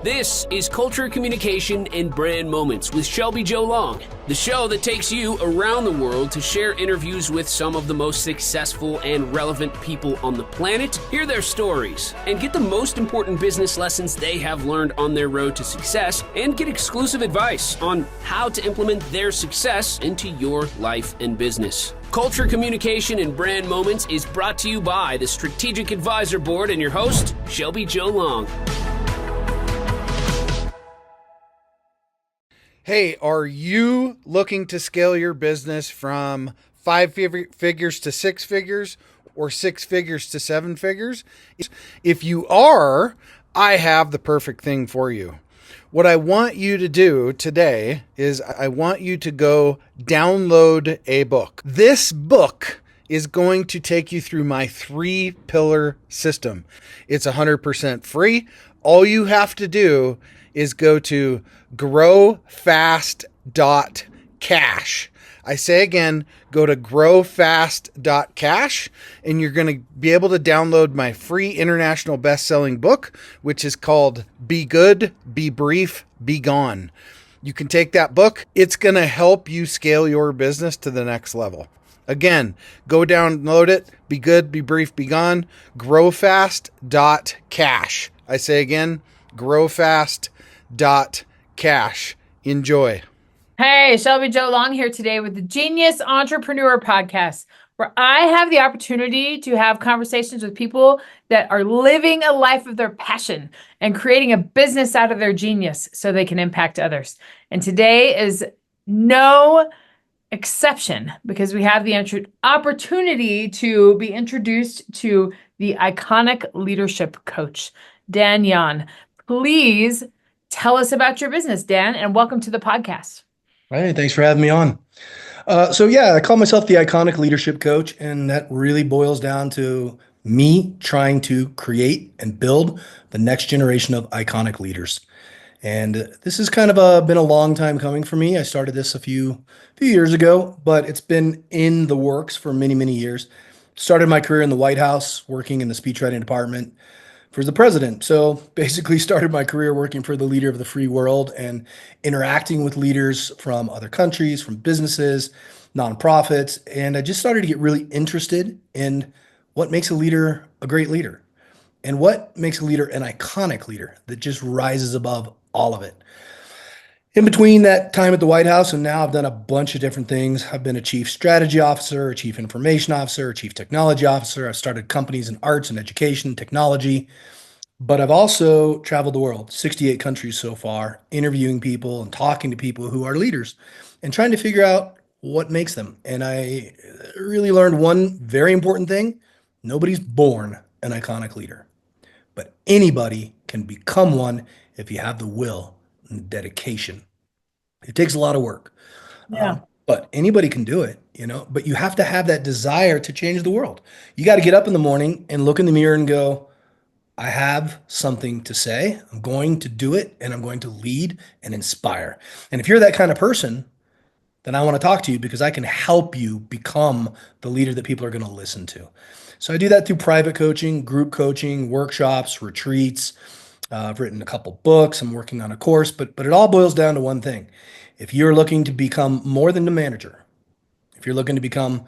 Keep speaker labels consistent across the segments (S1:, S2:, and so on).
S1: This is Culture, Communication, and Brand Moments with Shelby Long, the show that takes you around the world to share interviews with some of the most successful and relevant people on the planet, hear their stories, and get the most important business lessons they have learned on their road to success, and get exclusive advice on how to implement their success into your life and business. Culture, Communication, and Brand Moments is brought to you by the Strategic Advisor Board and your host, Shelby Long.
S2: Hey, are you looking to scale your business from 5 figures to 6 figures or 6 figures to 7 figures? If you are, I have the perfect thing for you. What I want you to do today is I want you to go download a book. This book is going to take you through my 3-pillar system. It's 100% free. All you have to do is go to growfast.cash. I say again, go to growfast.cash and you're going to be able to download my free international best-selling book, which is called Be Good, Be Brief, Be Gone. You can take that book. It's going to help you scale your business to the next level. Again, go download it. Be good, be brief, be gone. Growfast.cash. I say again, growfast.cash. Enjoy.
S3: Hey, Shelby Long here today with the Genius Entrepreneur Podcast, where I have the opportunity to have conversations with people that are living a life of their passion and creating a business out of their genius so they can impact others. And today is no exception because we have the opportunity to be introduced to the iconic leadership coach, Dan Jahn. Please tell us about your business, Dan, and welcome to the podcast.
S4: Hey, thanks for having me on. I call myself the iconic leadership coach, and that really boils down to me trying to create and build the next generation of iconic leaders. And this has kind of been a long time coming for me. I started this a few years ago, but it's been in the works for many, many years. Started my career in the White House, working in the speechwriting department for the president. So basically started my career working for the leader of the free world and interacting with leaders from other countries, from businesses, nonprofits. And I just started to get really interested in what makes a leader a great leader and what makes a leader an iconic leader that just rises above all of it. In between that time at the White House and now I've done a bunch of different things. I've been a chief strategy officer, a chief information officer, a chief technology officer. I've started companies in arts and education, technology, but I've also traveled the world, 68 countries so far, interviewing people and talking to people who are leaders and trying to figure out what makes them. And I really learned one very important thing. Nobody's born an iconic leader, but anybody can become one if you have the will and dedication. It takes a lot of work, but anybody can do it, but you have to have that desire to change the world. You got to get up in the morning and look in the mirror and go, I have something to say. I'm going to do it and I'm going to lead and inspire. And if you're that kind of person, then I want to talk to you because I can help you become the leader that people are going to listen to. So I do that through private coaching, group coaching, workshops, retreats. I've written a couple books. I'm working on a course, but it all boils down to one thing. If you're looking to become more than a manager, if you're looking to become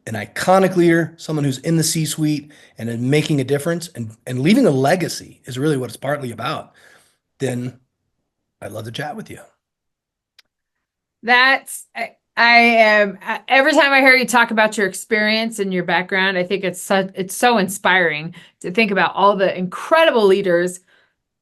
S4: an iconic leader, someone who's in the C-suite and is making a difference and leaving a legacy is really what it's partly about, then I'd love to chat with you.
S3: I am every time I hear you talk about your experience and your background, I think it's so inspiring to think about all the incredible leaders,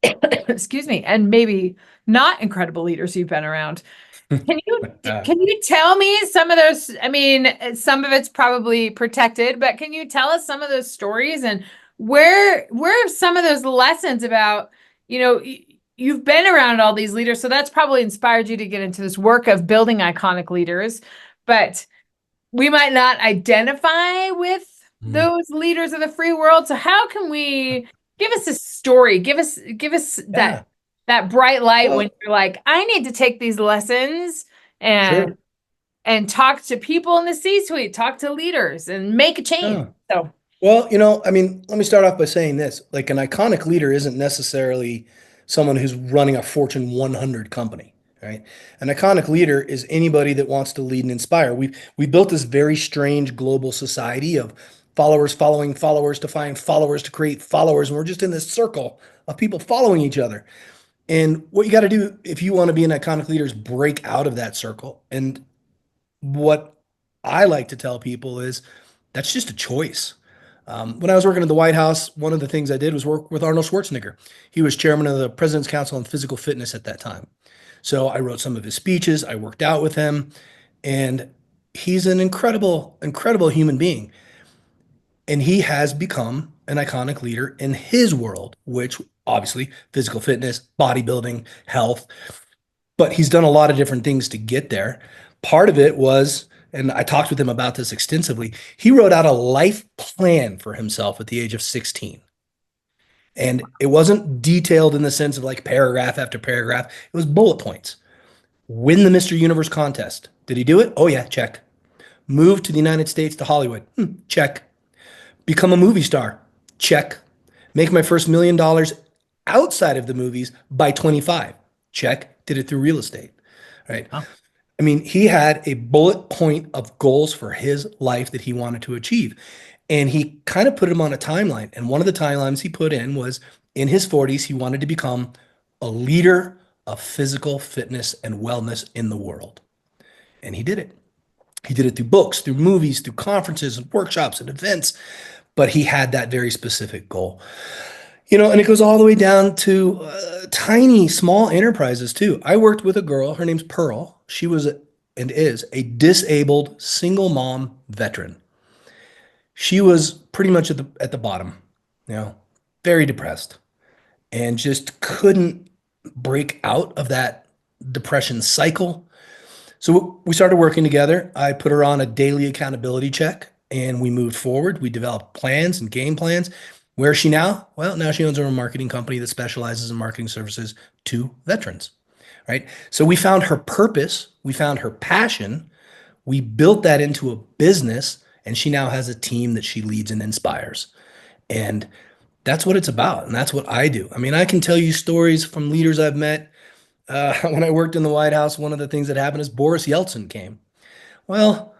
S3: excuse me, and maybe not incredible leaders you've been around. Can you tell me some of those? I mean, some of it's probably protected, but can you tell us some of those stories and where are some of those lessons about, you've been around all these leaders, so that's probably inspired you to get into this work of building iconic leaders, but we might not identify with those leaders of the free world. So how can we give us a story? Give us that bright light when you're like, I need to take these lessons and talk to people in the C-suite, talk to leaders and make a change.
S4: Well, let me start off by saying this, like an iconic leader isn't necessarily someone who's running a Fortune 100 company, right? An iconic leader is anybody that wants to lead and inspire. We built this very strange global society of followers following followers to find followers to create followers, and we're just in this circle of people following each other. And what you got to do if you want to be an iconic leader is break out of that circle. And what I like to tell people is that's just a choice. When I was working at the White House, one of the things I did was work with Arnold Schwarzenegger. He was chairman of the President's Council on Physical Fitness at that time. So I wrote some of his speeches, I worked out with him, and he's an incredible, incredible human being. And he has become an iconic leader in his world, which obviously physical fitness, bodybuilding, health, but he's done a lot of different things to get there. Part of it was, and I talked with him about this extensively, he wrote out a life plan for himself at the age of 16. And it wasn't detailed in the sense of like paragraph after paragraph. It was bullet points. Win the Mr. Universe contest. Did he do it? Oh, yeah, check. Move to the United States to Hollywood. Check. Become a movie star. Check. Make my first $1 million outside of the movies by 25. Check. Did it through real estate. Right.
S1: Huh.
S4: I mean, he had a bullet point of goals for his life that he wanted to achieve. And he kind of put him on a timeline. And one of the timelines he put in was in his 40s, he wanted to become a leader of physical fitness and wellness in the world. And he did it. He did it through books, through movies, through conferences and workshops and events. But he had that very specific goal. And it goes all the way down to tiny, small enterprises too. I worked with a girl, her name's Pearl. She was and is a disabled single mom veteran. She was pretty much at the bottom, very depressed and just couldn't break out of that depression cycle. So we started working together. I put her on a daily accountability check and we moved forward. We developed plans and game plans. Where is she now? Well, now she owns her own marketing company that specializes in marketing services to veterans, right? So we found her purpose. We found her passion. We built that into a business, and she now has a team that she leads and inspires. And that's what it's about. And that's what I do. I mean, I can tell you stories from leaders I've met. When I worked in the White House, one of the things that happened is Boris Yeltsin came. Well,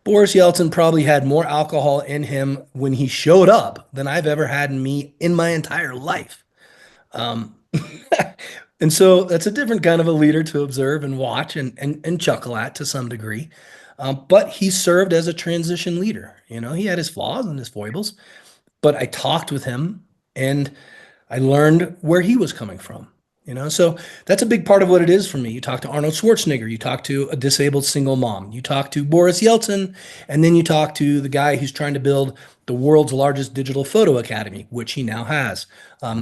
S4: Boris Yeltsin probably had more alcohol in him when he showed up than I've ever had in me in my entire life. And so that's a different kind of a leader to observe and watch and chuckle at to some degree. But he served as a transition leader. He had his flaws and his foibles, but I talked with him and I learned where he was coming from. So that's a big part of what it is for me. You talk to Arnold Schwarzenegger, you talk to a disabled single mom, you talk to Boris Yeltsin, and then you talk to the guy who's trying to build the world's largest digital photo academy, which he now has.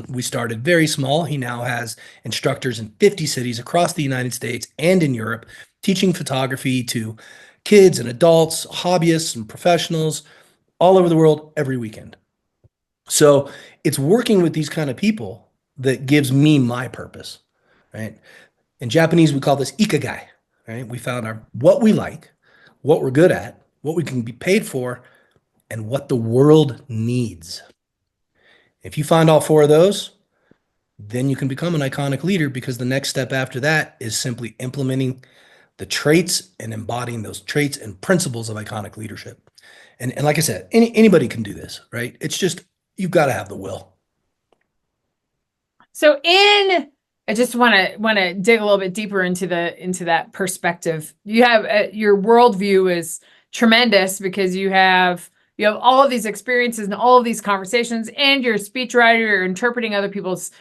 S4: We started very small. He now has instructors in 50 cities across the United States and in Europe, teaching photography to kids and adults, hobbyists and professionals all over the world every weekend. So it's working with these kind of people that gives me my purpose, right? In Japanese, we call this ikigai, right? We found what we like, what we're good at, what we can be paid for, and what the world needs. If you find all four of those, then you can become an iconic leader, because the next step after that is simply implementing the traits and embodying those traits and principles of iconic leadership. And like I said, anybody can do this, right? It's just, you've got to have the will.
S3: So I just want to dig a little bit deeper into that perspective. You have your worldview is tremendous because you have all of these experiences and all of these conversations, and you're a speechwriter, you're interpreting other people's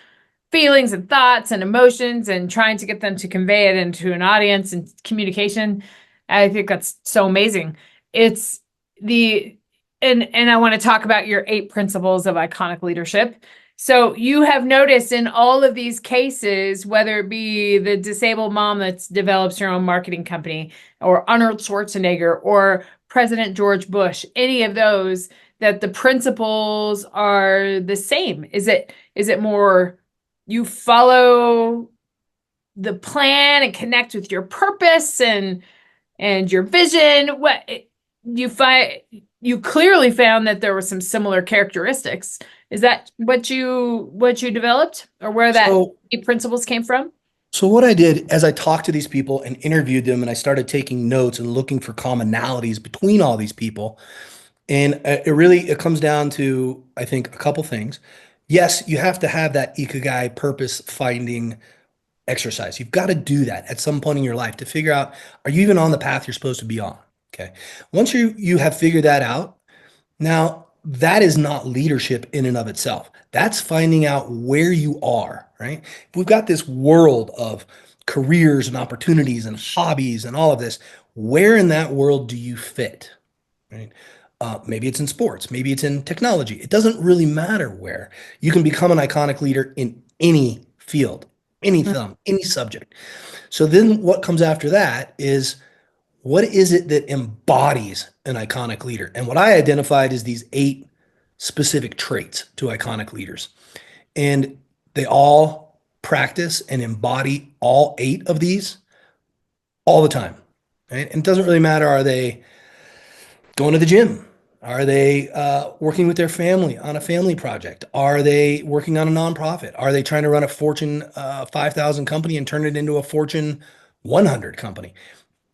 S3: feelings and thoughts and emotions and trying to get them to convey it into an audience and communication. I think that's so amazing. It's and I want to talk about your 8 principles of iconic leadership. So you have noticed in all of these cases, whether it be the disabled mom that develops her own marketing company, or Arnold Schwarzenegger, or President George Bush, any of those, that the principles are the same. Is it more you follow the plan and connect with your purpose and your vision? What you find, you clearly found that there were some similar characteristics. Is that what you developed, or where that
S4: So,
S3: principles came from?
S4: so what I did as I talked to these people and interviewed them, and I started taking notes and looking for commonalities between all these people, and it comes down to, I think, a couple things. Yes, you have to have that ikigai purpose finding exercise. You've got to do that at some point in your life to figure out, are you even on the path you're supposed to be on? Okay. Once you have figured that out, now that is not leadership in and of itself. That's finding out where you are, right? We've got this world of careers and opportunities and hobbies and all of this. Where in that world do you fit? Right? Maybe it's in sports, maybe it's in technology. It doesn't really matter where. You can become an iconic leader in any field, any thumb, any subject. So then what comes after that is, what is it that embodies an iconic leader? And what I identified is these 8 specific traits to iconic leaders. And they all practice and embody all 8 of these all the time. Right? And it doesn't really matter, are they going to the gym? Are they working with their family on a family project? Are they working on a nonprofit? Are they trying to run a Fortune 5,000 company and turn it into a Fortune 100 company?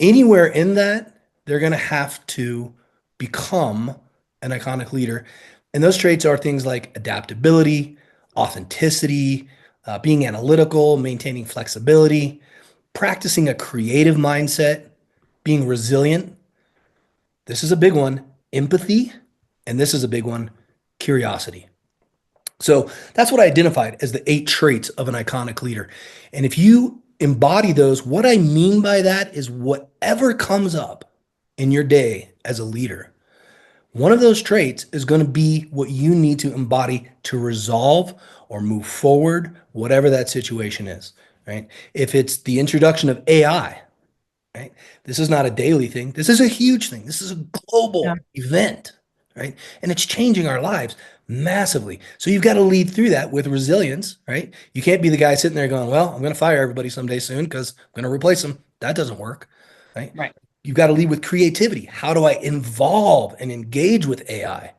S4: Anywhere in that, they're going to have to become an iconic leader. And those traits are things like adaptability, authenticity, being analytical, maintaining flexibility, practicing a creative mindset, being resilient. This is a big one, empathy. And this is a big one, curiosity. So that's what I identified as the 8 traits of an iconic leader. And if you embody those, what I mean by that is whatever comes up in your day as a leader, one of those traits is going to be what you need to embody to resolve or move forward, whatever that situation is, right? If it's the introduction of AI, right? This is not a daily thing. This is a huge thing. This is a global event, right? And it's changing our lives massively. So you've got to lead through that with resilience, right? You can't be the guy sitting there going, well, I'm going to fire everybody someday soon because I'm going to replace them. That doesn't work, right?
S3: Right.
S4: You've got to lead with creativity. How do I involve and engage with AI?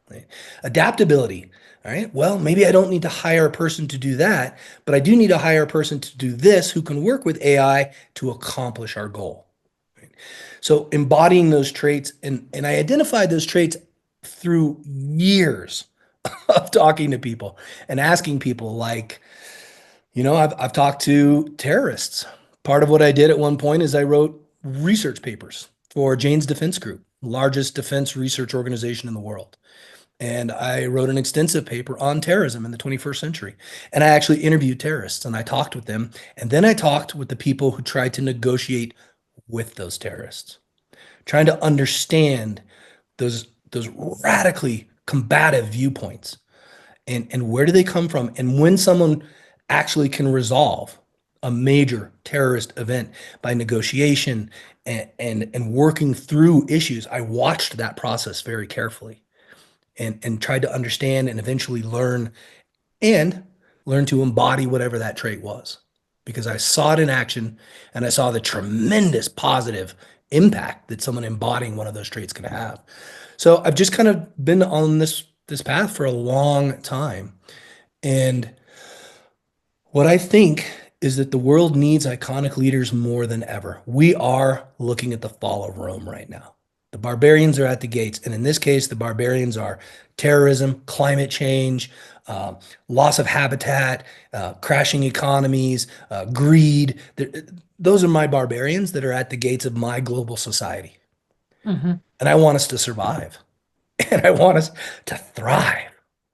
S4: Right? Adaptability. All right. Well, maybe I don't need to hire a person to do that, but I do need to hire a person to do this who can work with AI to accomplish our goal. Right? So embodying those traits, and I identified those traits through years of talking to people and asking people, like, I've talked to terrorists. Part of what I did at one point is I wrote research papers for Jane's Defense Group, largest defense research organization in the world. And I wrote an extensive paper on terrorism in the 21st century. And I actually interviewed terrorists and I talked with them. And then I talked with the people who tried to negotiate with those terrorists, trying to understand those radically combative viewpoints, and where do they come from, and when someone actually can resolve a major terrorist event by negotiation and working through issues. I watched that process very carefully and tried to understand and eventually learn to embody whatever that trait was, because I saw it in action and I saw the tremendous positive impact that someone embodying one of those traits can have. So I've just kind of been on this path for a long time. And what I think is that the world needs iconic leaders more than ever. We are looking at the fall of Rome right now. The barbarians are at the gates. And in this case, the barbarians are terrorism, climate change, loss of habitat, crashing economies, greed. Those are my barbarians that are at the gates of my global society.
S3: Mm-hmm.
S4: And I want us to survive. And I want us to thrive.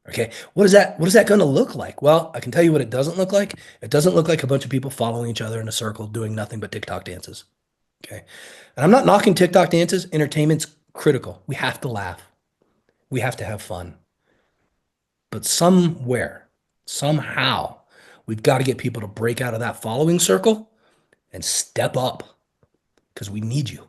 S4: Okay. What is that going to look like? Well, I can tell you what it doesn't look like. It doesn't look like a bunch of people following each other in a circle doing nothing but TikTok dances. Okay. And I'm not knocking TikTok dances. Entertainment's critical. We have to laugh. We have to have fun. But somewhere, somehow, we've got to get people to break out of that following circle and step up, because we need you.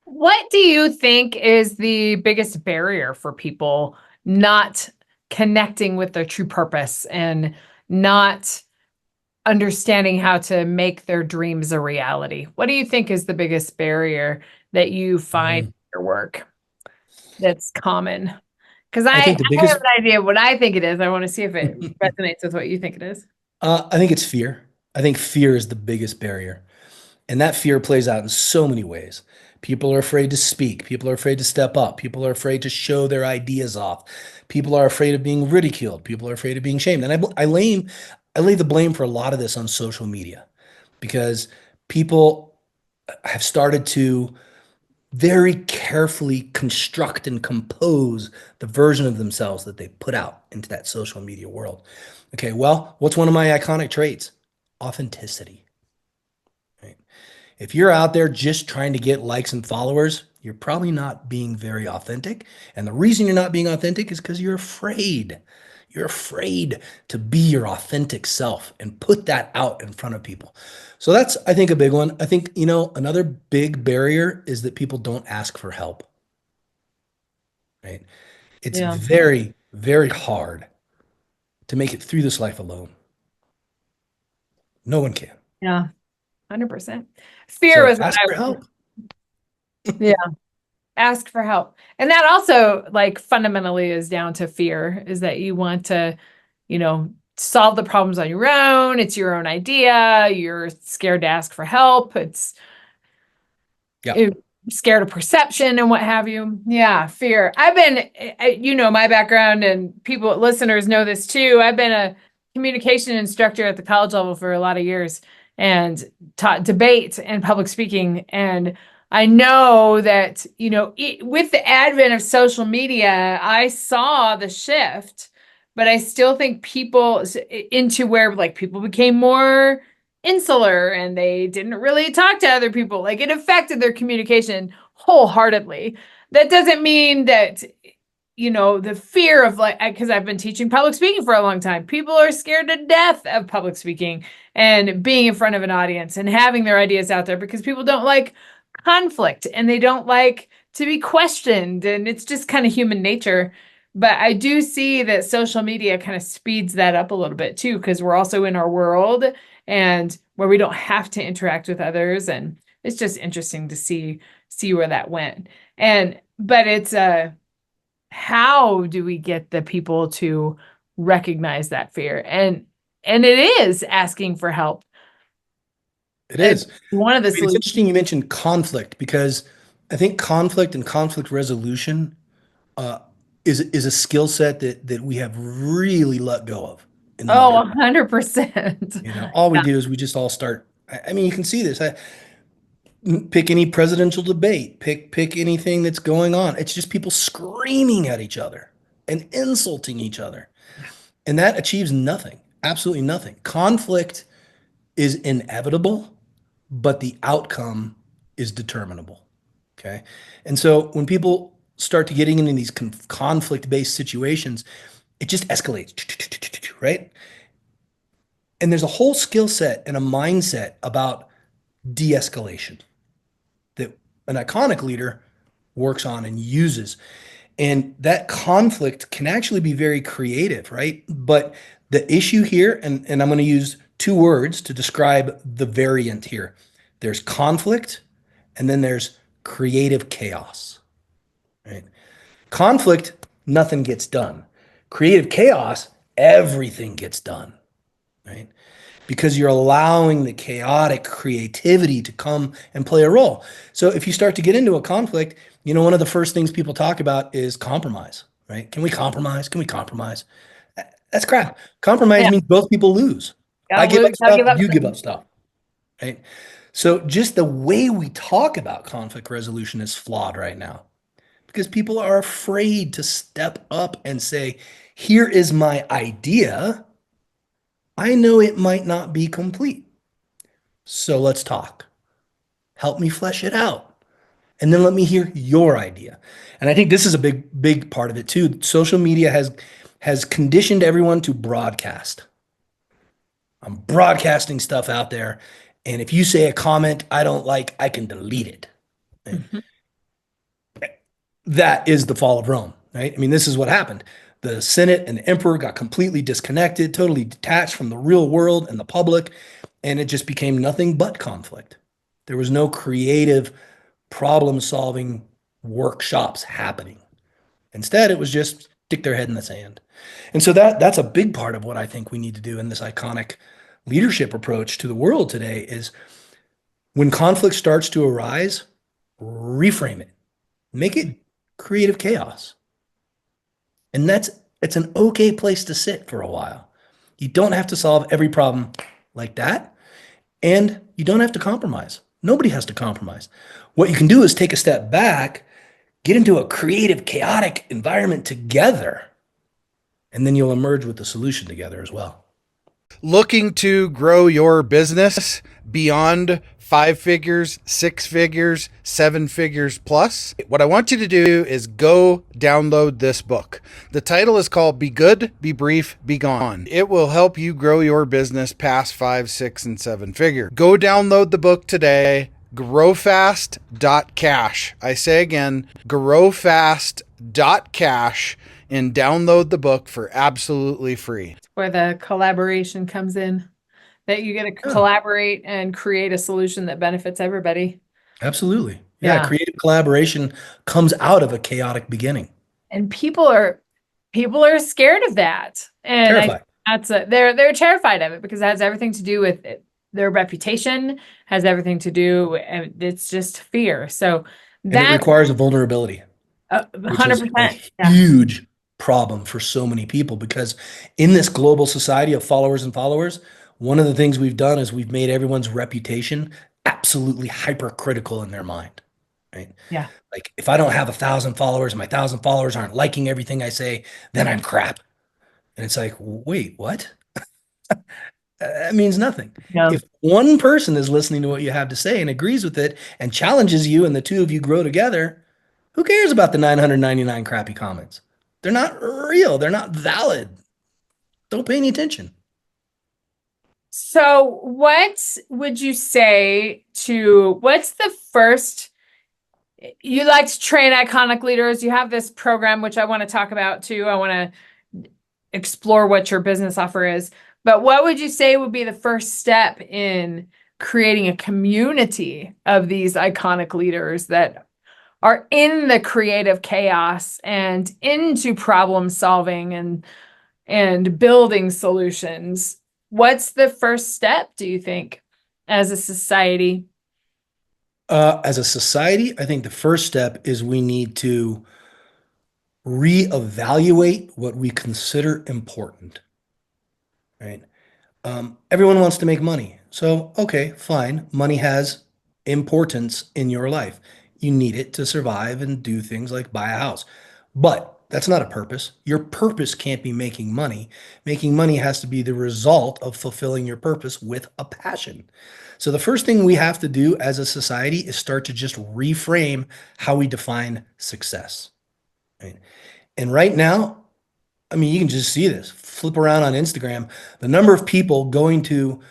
S3: What do you think is the biggest barrier for people not connecting with their true purpose and not understanding how to make their dreams a reality? What do you think is the biggest barrier that you find in your work that's common? Because
S4: I think the
S3: I have
S4: biggest,
S3: an idea of what I think it is. I want to see if it resonates with what you think it is.
S4: I think it's fear. I think fear is the biggest barrier. And that fear plays out in so many ways. People are afraid to speak. People are afraid to step up. People are afraid to show their ideas off. People are afraid of being ridiculed. People are afraid of being shamed. And I lay the blame for a lot of this on social media because people have started to very carefully construct and compose the version of themselves that they put out into that social media world. Okay, well, what's one of my iconic traits? Authenticity. Right? If you're out there just trying to get likes and followers, you're probably not being very authentic. And the reason you're not being authentic is because you're afraid. You're afraid to be your authentic self and put that out in front of people. So that's, I think, a big one. I think, another big barrier is that people don't ask for help, right? It's
S3: Yeah.
S4: very, very hard to make it through this life alone. No one can.
S3: Yeah. 100%. Fear
S4: So
S3: was what
S4: ask
S3: I
S4: for
S3: was.
S4: help.
S3: Yeah. Ask for help. And that also like fundamentally is down to fear, is that you want to, solve the problems on your own. It's your own idea. You're scared to ask for help.
S4: Yeah.
S3: It- Scared of perception and what have you. Yeah, fear. I've been, my background, and people, listeners know this too. I've been a communication instructor at the college level for a lot of years and taught debate and public speaking. And I know that, with the advent of social media, I saw the shift, but I still think people into where like people became more insular and they didn't really talk to other people. Like it affected their communication wholeheartedly. That doesn't mean that, the fear of like, because I've been teaching public speaking for a long time. People are scared to death of public speaking and being in front of an audience and having their ideas out there because people don't like conflict and they don't like to be questioned. And it's just kind of human nature. But I do see that social media kind of speeds that up a little bit too, because we're also in our world and where we don't have to interact with others. And it's just interesting to see where that went. But it's how do we get the people to recognize that fear? And it is asking for help.
S4: It is.
S3: One of the
S4: I mean, it's
S3: solutions.
S4: interesting you mentioned conflict because I think conflict and conflict resolution uh, is a skill set that we have really let go of in the
S3: Oh,
S4: modern.
S3: 100%.
S4: All we
S3: Yeah.
S4: do is we just all start. I mean, you can see this. Pick any presidential debate. Pick anything that's going on. It's just people screaming at each other and insulting each other, and that achieves nothing. Absolutely nothing. Conflict is inevitable, but the outcome is determinable. Okay. And so when people start to getting into these conflict-based situations, it just escalates, right? And there's a whole skill set and a mindset about de-escalation that an iconic leader works on and uses. And that conflict can actually be very creative, right? But the issue here, and I'm going to use two words to describe the variant here. There's conflict, and then there's creative chaos, right? Conflict, nothing gets done. Creative chaos, everything gets done, right? Because you're allowing the chaotic creativity to come and play a role. So if you start to get into a conflict, one of the first things people talk about is compromise, right? Can we compromise? Can we compromise? That's crap. Compromise
S3: Yeah.
S4: means both people lose. I
S3: Gotta
S4: give
S3: lose,
S4: up
S3: gotta
S4: stuff,
S3: give up
S4: you give
S3: something.
S4: up stuff, right? So just the way we talk about conflict resolution is flawed right now because people are afraid to step up and say, here is my idea. I know it might not be complete. So let's talk. Help me flesh it out. And then let me hear your idea. And I think this is a big part of it too. Social media has conditioned everyone to broadcast. I'm broadcasting stuff out there. And if you say a comment I don't like, I can delete it. Right?
S3: Mhm.
S4: That is the fall of Rome, right? I mean, this is what happened. The Senate and the emperor got completely disconnected, totally detached from the real world and the public, and it just became nothing but conflict. There was no creative problem solving workshops happening. Instead, it was just stick their head in the sand. And so that's a big part of what I think we need to do in this iconic leadership approach to the world today is when conflict starts to arise, reframe it, make it creative chaos. And it's an okay place to sit for a while. You don't have to solve every problem like that, and you don't have to compromise. Nobody has to compromise. What you can do is take a step back, get into a creative, chaotic environment together, and then you'll emerge with the solution together as well.
S2: Looking to grow your business beyond 5 figures, 6 figures, 7 figures plus? What I want you to do is go download this book. The title is called Be Good, Be Brief, Be Gone. It will help you grow your business past 5, 6, and 7 figure. Go download the book today. Growfast.cash. I say again, growfast.cash, and download the book for absolutely free.
S3: Where the collaboration comes in, that you get to collaborate and create a solution that benefits everybody.
S4: Absolutely. Yeah. Creative collaboration comes out of a chaotic beginning.
S3: And people are scared of that. And
S4: Terrified.
S3: They're terrified of it because it has everything to do with their reputation, has everything to do, and it's just fear. So
S4: that requires a vulnerability.
S3: 100%.
S4: Huge problem for so many people, because in this global society of followers, one of the things we've done is we've made everyone's reputation absolutely hypercritical in their mind, right?
S3: Yeah.
S4: Like if I don't have 1,000 followers, my 1,000 followers aren't liking everything I say, then I'm crap. And it's like, wait, what? That means nothing.
S3: Yeah.
S4: If one person is listening to what you have to say and agrees with it and challenges you and the two of you grow together, who cares about the 999 crappy comments? They're not real. They're not valid. Don't pay any attention.
S3: So what would you say what's the first, you like to train iconic leaders. You have this program, which I want to talk about too. I want to explore what your business offer is. But what would you say would be the first step in creating a community of these iconic leaders that are in the creative chaos and into problem solving and building solutions? What's the first step, do you think, as a society?
S4: As a society, I think the first step is we need to reevaluate what we consider important, right? Everyone wants to make money. So, okay, fine. Money has importance in your life. You need it to survive and do things like buy a house. But that's not a purpose. Your purpose can't be making money. Making money has to be the result of fulfilling your purpose with a passion. So the first thing we have to do as a society is start to just reframe how we define success. Right? And right now, I mean, you can just see this. Flip around on Instagram, the number of people going to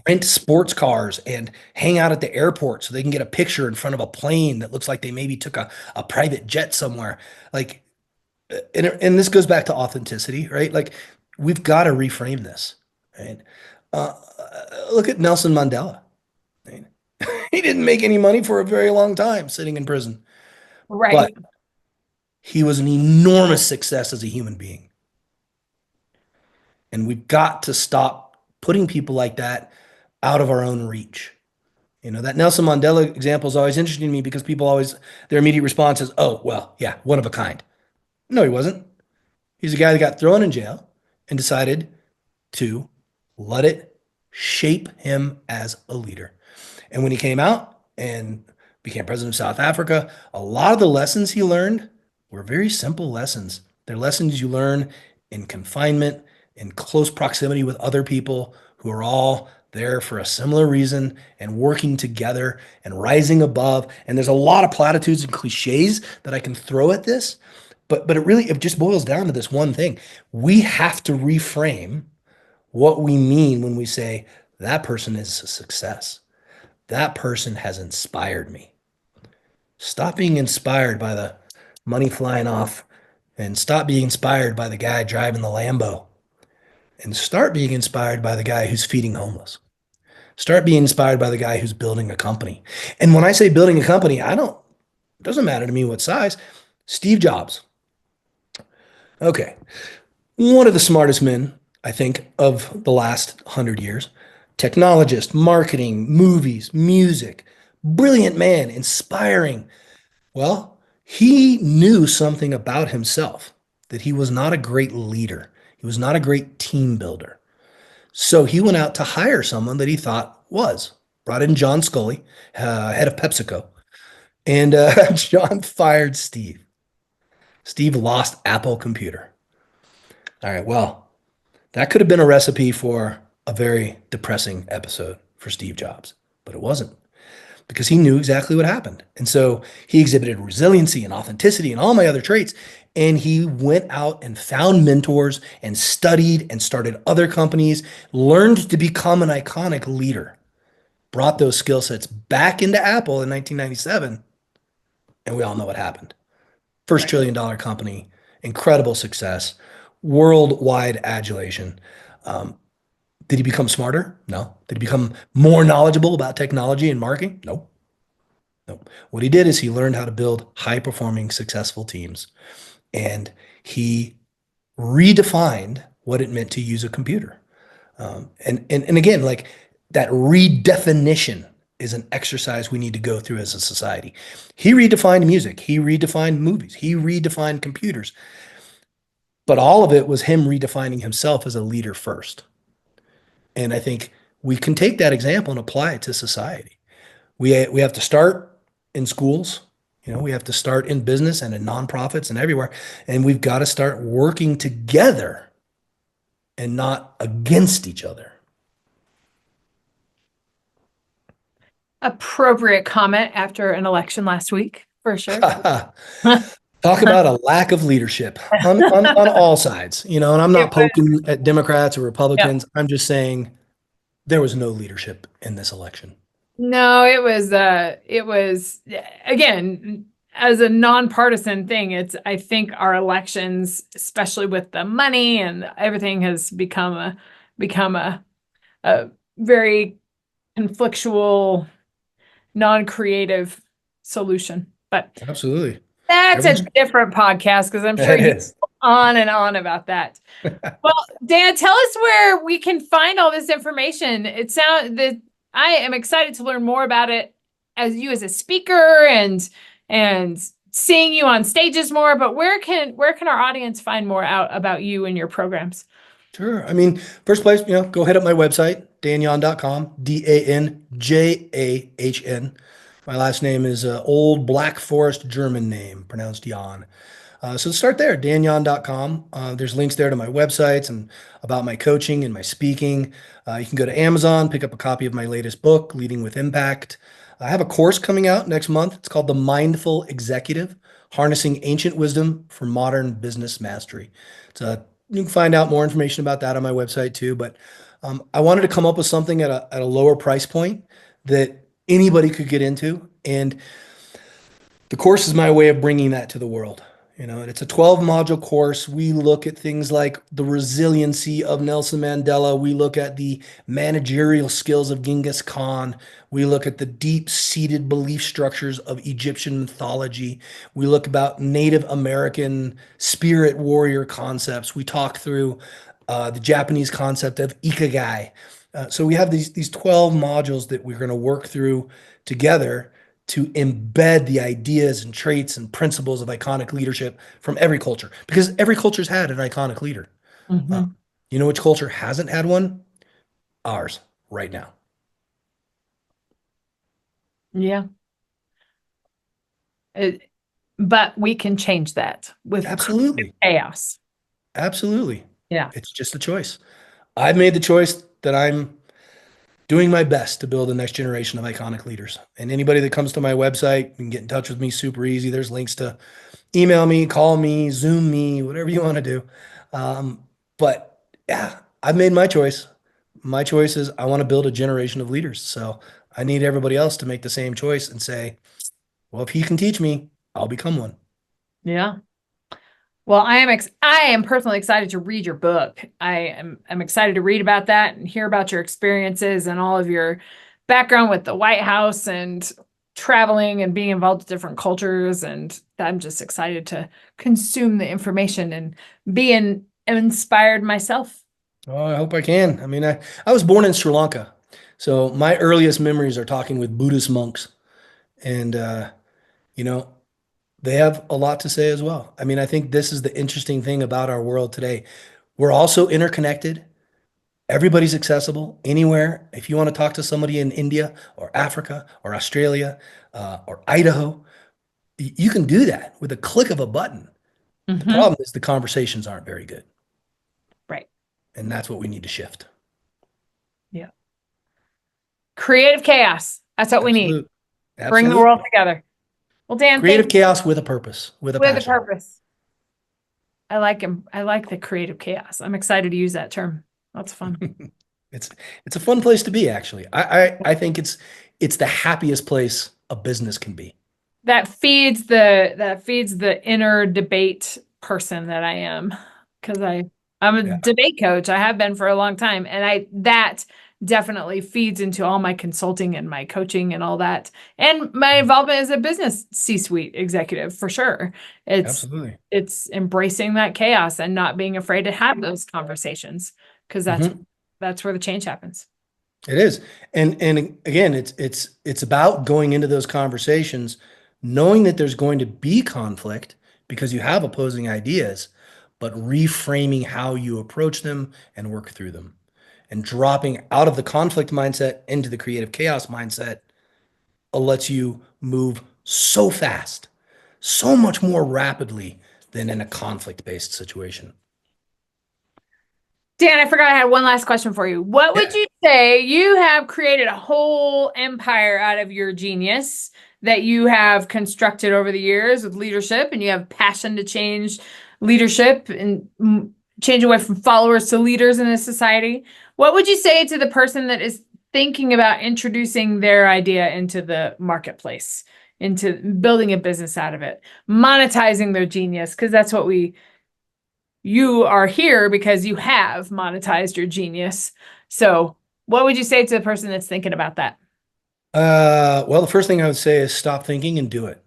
S4: rent sports cars and hang out at the airport so they can get a picture in front of a plane that looks like they maybe took a private jet somewhere. Like, and this goes back to authenticity, right? Like, we've got to reframe this, right? Look at Nelson Mandela. Right? He didn't make any money for a very long time sitting in prison.
S3: Right.
S4: But he was an enormous success as a human being. And we've got to stop putting people like that out of our own reach. You know, that Nelson Mandela example is always interesting to me because people always, their immediate response is, oh, well, yeah, one of a kind. No, he wasn't. He's a guy that got thrown in jail and decided to let it shape him as a leader. And when he came out and became president of South Africa, a lot of the lessons he learned were very simple lessons. They're lessons you learn in confinement, in close proximity with other people who are all there for a similar reason and working together and rising above. And there's a lot of platitudes and cliches that I can throw at this, but it just boils down to this one thing. We have to reframe what we mean when we say that person is a success. That person has inspired me. Stop being inspired by the money flying off and stop being inspired by the guy driving the Lambo and start being inspired by the guy who's feeding homeless. Start being inspired by the guy who's building a company. And when I say building a company, it doesn't matter to me what size. Steve Jobs, Okay. One of the smartest men, I think, of the last 100 years. Technologist, marketing, movies, music, brilliant man, inspiring. Well, he knew something about himself that he was not a great leader. He was not a great team builder. So he went out to hire someone that he thought was. Brought in John Scully, head of PepsiCo, and John fired Steve. Steve lost Apple Computer. All right, well, that could have been a recipe for a very depressing episode for Steve Jobs, but it wasn't because he knew exactly what happened. And so he exhibited resiliency and authenticity and all my other traits. And he went out and found mentors and studied and started other companies, learned to become an iconic leader, brought those skill sets back into Apple in 1997. And we all know what happened. First $1 trillion company, incredible success, worldwide adulation. Did he become smarter? No. Did he become more knowledgeable about technology and marketing? No. No. What he did is he learned how to build high performing, successful teams. And he redefined what it meant to use a computer. And again, like that redefinition is an exercise we need to go through as a society. He redefined music, he redefined movies, he redefined computers. But all of it was him redefining himself as a leader first. And I think we can take that example and apply it to society. We have to start in schools. We have to start in business and in nonprofits and everywhere. And we've got to start working together and not against each other.
S3: Appropriate comment after an election last week, for sure.
S4: Talk about a lack of leadership on all sides, and I'm not poking at Democrats or Republicans. I'm just saying there was no leadership in this election.
S3: No, it was again, as a nonpartisan thing, I think our elections, especially with the money and everything, has become a very conflictual, non-creative solution. But
S4: absolutely.
S3: That's a different podcast because I'm sure you go on and on about that. Well, Dan, tell us where we can find all this information. It sounds that I am excited to learn more about it as a speaker and seeing you on stages more. But where can our audience find more out about you and your programs?
S4: Sure. I mean, first place, go hit up my website, danjahn.com, DANJAHN. My last name is an old Black Forest German name, pronounced Jahn. So start there, danjahn.com. There's links there to my websites and about my coaching and my speaking. You can go to Amazon, pick up a copy of my latest book, Leading with Impact. I have a course coming out next month. It's called The Mindful Executive, Harnessing Ancient Wisdom for Modern Business Mastery. You can find out more information about that on my website too. But I wanted to come up with something at a lower price point that anybody could get into. And the course is my way of bringing that to the world. And it's a 12-module course. We look at things like the resiliency of Nelson Mandela. We look at the managerial skills of Genghis Khan. We look at the deep-seated belief structures of Egyptian mythology. We look about Native American spirit warrior concepts. We talk through the Japanese concept of ikigai. So we have these 12 modules that we're going to work through together to embed the ideas and traits and principles of iconic leadership from every culture, because every culture's had an iconic leader. Mm-hmm. You know which culture hasn't had one? Ours, right now.
S3: Yeah. But we can change that with
S4: absolutely
S3: chaos.
S4: Absolutely.
S3: Yeah.
S4: It's just a choice. I've made the choice that I'm doing my best to build the next generation of iconic leaders. And anybody that comes to my website, you can get in touch with me super easy. There's links to email me, call me, Zoom me, whatever you want to do. But yeah, I've made my choice. My choice is I want to build a generation of leaders. So I need everybody else to make the same choice and say, well, if he can teach me, I'll become one.
S3: Yeah. Well, I am personally excited to read your book. I'm excited to read about that and hear about your experiences and all of your background with the White House and traveling and being involved with different cultures. And I'm just excited to consume the information and be inspired myself.
S4: Oh, I hope I can. I mean, I was born in Sri Lanka. So my earliest memories are talking with Buddhist monks. And, you know, they have a lot to say as well. I mean, I think this is the interesting thing about our world today. We're also interconnected. Everybody's accessible anywhere. If you want to talk to somebody in India or Africa or Australia or Idaho, you can do that with a click of a button. The
S3: Mm-hmm.
S4: problem is the conversations aren't very good.
S3: Right.
S4: And that's what we need to shift.
S3: Yeah. Creative chaos. That's what we need.
S4: Absolute.
S3: Bring the
S4: Absolutely.
S3: world together. Well, Dan,
S4: Creative
S3: thank you.
S4: chaos with a purpose, with a
S3: With a
S4: passion.
S3: purpose. I like him. I like the creative chaos. I'm excited to use that term. That's fun.
S4: It's a fun place to be, actually. I think it's the happiest place a business can be.
S3: That feeds the inner debate person that I am, because I'm a
S4: Yeah.
S3: debate coach. I have been for a long time, and that definitely feeds into all my consulting and my coaching and all that, and my involvement as a business C-suite executive for sure.
S4: Absolutely.
S3: It's embracing that chaos and not being afraid to have those conversations, because that's where the change happens.
S4: It is. And again, it's about going into those conversations, knowing that there's going to be conflict because you have opposing ideas, but reframing how you approach them and work through them. And dropping out of the conflict mindset into the creative chaos mindset lets you move so fast, so much more rapidly than in a conflict-based situation.
S3: Dan, I forgot I had one last question for you. What would
S4: Yeah.
S3: you say? You have created a whole empire out of your genius that you have constructed over the years with leadership, and you have passion to change leadership and change away from followers to leaders in this society. What would you say to the person that is thinking about introducing their idea into the marketplace, into building a business out of it, monetizing their genius? Because that's what you are here because you have monetized your genius. So what would you say to the person that's thinking about that?
S4: Well, the first thing I would say is stop thinking and do it.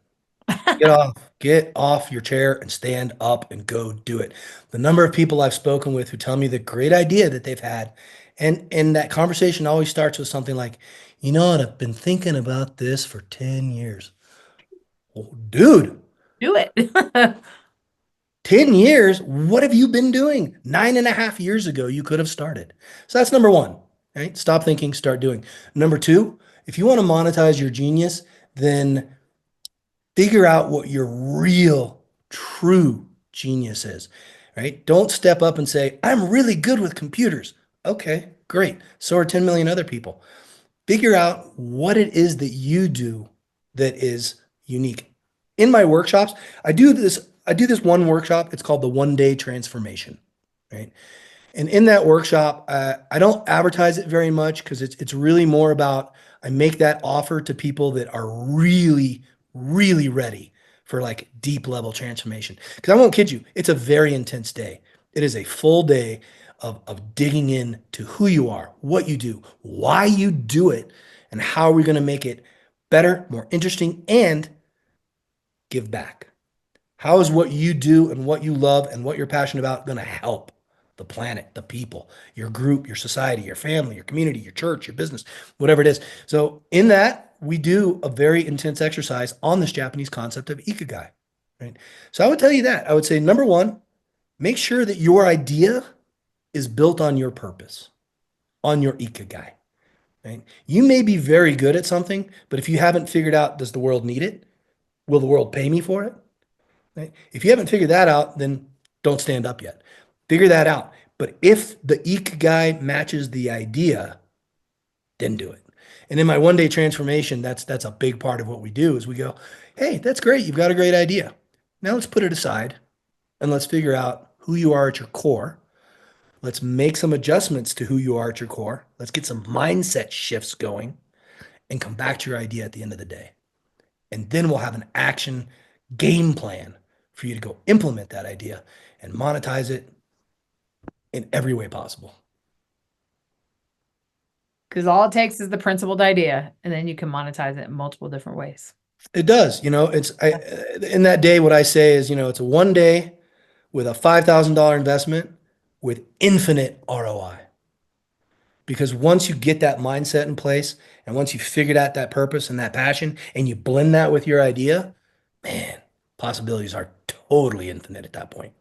S4: Get off your chair and stand up and go do it. The number of people I've spoken with who tell me the great idea that they've had, and that conversation always starts with something like, you know what, I've been thinking about this for 10 years. Well, dude,
S3: Do it.
S4: 10 years? What have you been doing? 9.5 years ago, you could have started. So that's number one, right? Stop thinking, start doing. Number two, if you want to monetize your genius, then figure out what your real, true genius is, right? Don't step up and say, I'm really good with computers. Okay, great. So are 10 million other people. Figure out what it is that you do that is unique. In my workshops, I do this one workshop. It's called the 1 day transformation, right? And in that workshop, I don't advertise it very much because it's really more about I make that offer to people that are really, really ready for like deep level transformation. Because I won't kid you, it's a very intense day. It is a full day of digging in to who you are, what you do, why you do it, and how are we going to make it better, more interesting, and give back. How is what you do and what you love and what you're passionate about going to help the planet, the people, your group, your society, your family, your community, your church, your business, whatever it is? So in that, we do a very intense exercise on this Japanese concept of ikigai, right? So I would tell you that. I would say, number one, make sure that your idea is built on your purpose, on your ikigai, right? You may be very good at something, but if you haven't figured out, does the world need it? Will the world pay me for it? Right? If you haven't figured that out, then don't stand up yet. Figure that out. But if the ikigai matches the idea, then do it. And in my 1 day transformation, that's a big part of what we do is we go, hey, that's great. You've got a great idea. Now let's put it aside and let's figure out who you are at your core. Let's make some adjustments to who you are at your core. Let's get some mindset shifts going and come back to your idea at the end of the day. And then we'll have an action game plan for you to go implement that idea and monetize it in every way possible.
S3: Because all it takes is the principled idea, and then you can monetize it in multiple different ways.
S4: It does. In that day, what I say is, it's a one day with a $5,000 investment with infinite ROI. Because once you get that mindset in place and once you figured out that purpose and that passion and you blend that with your idea, man, possibilities are totally infinite at that point.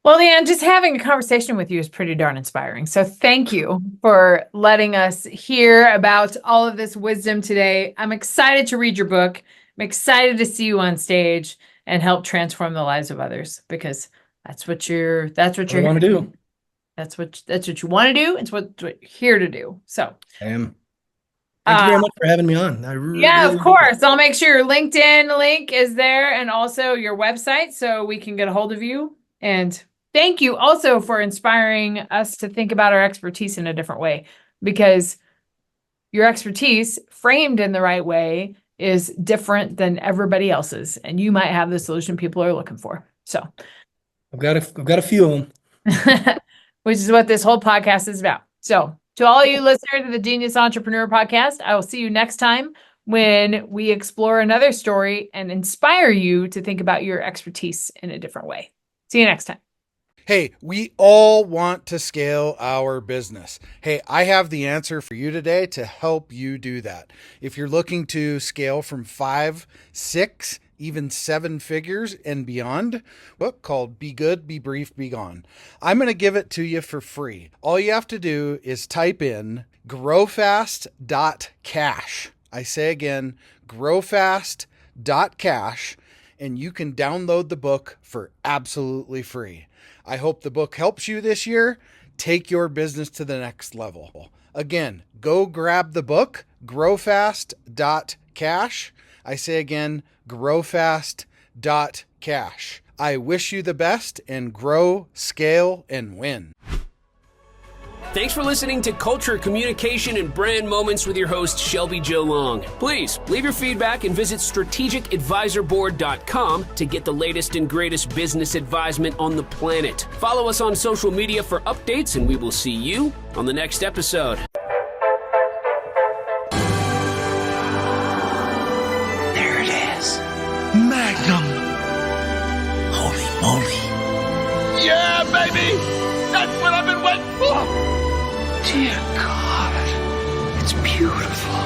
S3: Well, Dan, just having a conversation with you is pretty darn inspiring. So thank you for letting us hear about all of this wisdom today. I'm excited to read your book. I'm excited to see you on stage and help transform the lives of others, because that's what you're
S4: want to do.
S3: That's what you want to do. It's what you're here to do. So
S4: I am. Thank you very much for having me on.
S3: Yeah, of course. I'll make sure your LinkedIn link is there and also your website so we can get a hold of you. And thank you also for inspiring us to think about our expertise in a different way, because your expertise framed in the right way is different than everybody else's. And you might have the solution people are looking for. So
S4: I've got a few of them.
S3: Which is what this whole podcast is about. So to all you listeners to the Genius Entrepreneur Podcast, I will see you next time when we explore another story and inspire you to think about your expertise in a different way. See you next time.
S2: Hey, we all want to scale our business. Hey, I have the answer for you today to help you do that. If you're looking to scale from 5, 6, even 7 figures and beyond, book called Be Good, Be Brief, Be Gone. I'm going to give it to you for free. All you have to do is type in growfast.cash. I say again, growfast.cash, and you can download the book for absolutely free. I hope the book helps you this year. Take your business to the next level. Again, go grab the book, growfast.cash. I say again, growfast.cash. I wish you the best and grow, scale, and win.
S1: Thanks for listening to Culture, Communication, and Brand Moments with your host, Shelby Joe Long. Please leave your feedback and visit strategicadvisorboard.com to get the latest and greatest business advisement on the planet. Follow us on social media for updates, and we will see you on the next episode.
S5: There it is. Magnum. Holy moly.
S6: Yeah, baby! That's what I've been waiting for!
S5: Dear God, it's beautiful.